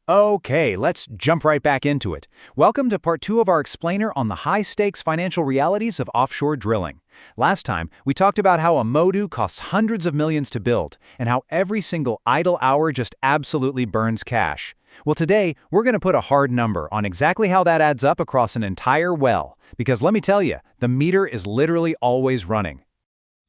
Okay, let's jump right back into it. Welcome to part 2 of our explainer on the high-stakes financial realities of offshore drilling. Last time, we talked about how a MODU costs hundreds of millions to build, and how every single idle hour just absolutely burns cash. Well, today, we're going to put a hard number on exactly how that adds up across an entire well, because let me tell you, the meter is literally always running.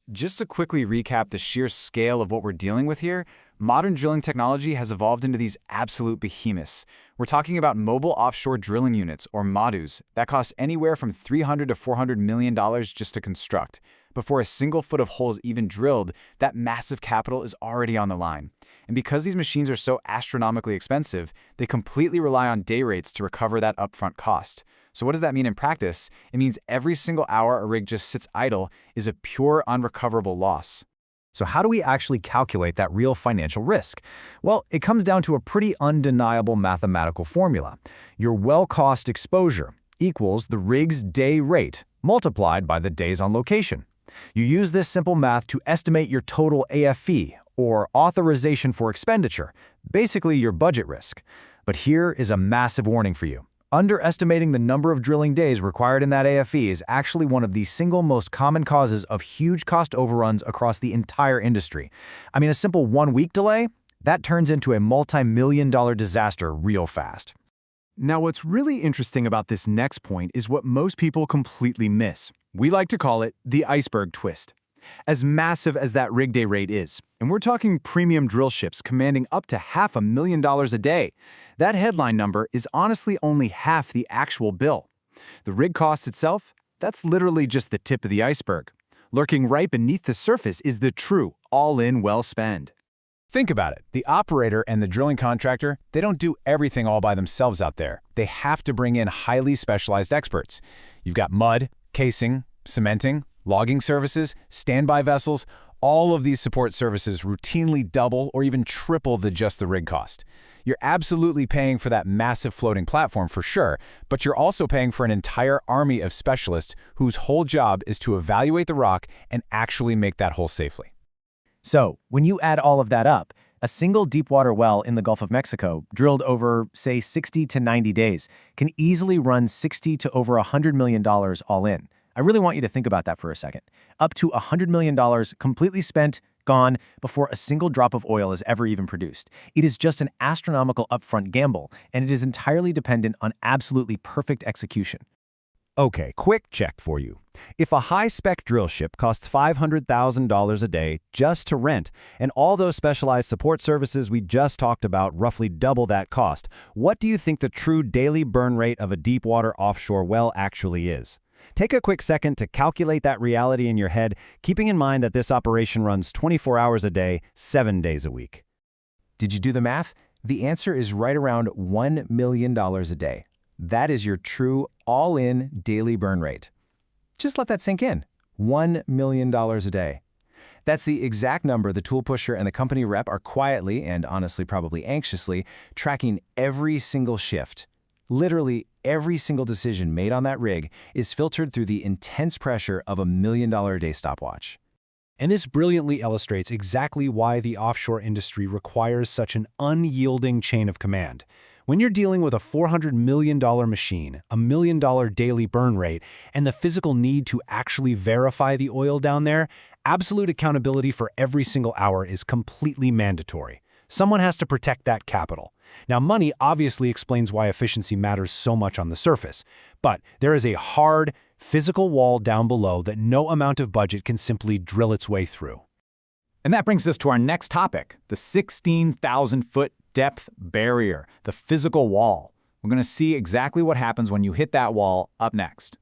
Just to quickly recap the sheer scale of what we're dealing with here, modern drilling technology has evolved into these absolute behemoths. We're talking about mobile offshore drilling units, or MODUs, that cost anywhere from $300 to $400 million just to construct. Before a single foot of hole is even drilled, that massive capital is already on the line. And because these machines are so astronomically expensive, they completely rely on day rates to recover that upfront cost. So what does that mean in practice? It means every single hour a rig just sits idle is a pure unrecoverable loss. So how do we actually calculate that real financial risk? Well, it comes down to a pretty undeniable mathematical formula. Your well cost exposure equals the rig's day rate multiplied by the days on location. You use this simple math to estimate your total AFE, or authorization for expenditure, basically your budget risk. But here is a massive warning for you. Underestimating the number of drilling days required in that AFE is actually one of the single most common causes of huge cost overruns across the entire industry. I mean, a simple 1-week delay, that turns into a multi-million-dollar disaster real fast. Now, what's really interesting about this next point is what most people completely miss. We like to call it the iceberg twist. As massive as that rig day rate is, and we're talking premium drill ships commanding up to $500,000 a day, that headline number is honestly only half the actual bill. The rig cost itself, that's literally just the tip of the iceberg. Lurking right beneath the surface is the true all-in well spend. Think about it. The operator and the drilling contractor, they don't do everything all by themselves out there. They have to bring in highly specialized experts. You've got mud, casing, cementing, logging services, standby vessels. All of these support services routinely double or even triple just the rig cost. You're absolutely paying for that massive floating platform for sure, but you're also paying for an entire army of specialists whose whole job is to evaluate the rock and actually make that hole safely. So, when you add all of that up, a single deepwater well in the Gulf of Mexico, drilled over, say, 60 to 90 days, can easily run $60 to over $100 million all in. I really want you to think about that for a second. Up to $100 million completely spent, gone, before a single drop of oil is ever even produced. It is just an astronomical upfront gamble, and it is entirely dependent on absolutely perfect execution. Okay, quick check for you. If a high-spec drill ship costs $500,000 a day just to rent, and all those specialized support services we just talked about roughly double that cost, what do you think the true daily burn rate of a deepwater offshore well actually is? Take a quick second to calculate that reality in your head, keeping in mind that this operation runs 24 hours a day, 7 days a week. Did you do the math? The answer is right around $1 million a day. That is your true all-in daily burn rate. Just let that sink in. $1 million a day. That's the exact number the tool pusher and the company rep are quietly, and honestly probably anxiously, tracking every single shift. Literally every single decision made on that rig is filtered through the intense pressure of $1 million a day stopwatch. And this brilliantly illustrates exactly why the offshore industry requires such an unyielding chain of command. When you're dealing with a $400 million machine, a $1 million daily burn rate, and the physical need to actually verify the oil down there, absolute accountability for every single hour is completely mandatory. Someone has to protect that capital. Now, money obviously explains why efficiency matters so much on the surface, but there is a hard, physical wall down below that no amount of budget can simply drill its way through. And that brings us to our next topic, the 16,000-foot depth barrier, the physical wall. We're going to see exactly what happens when you hit that wall up next.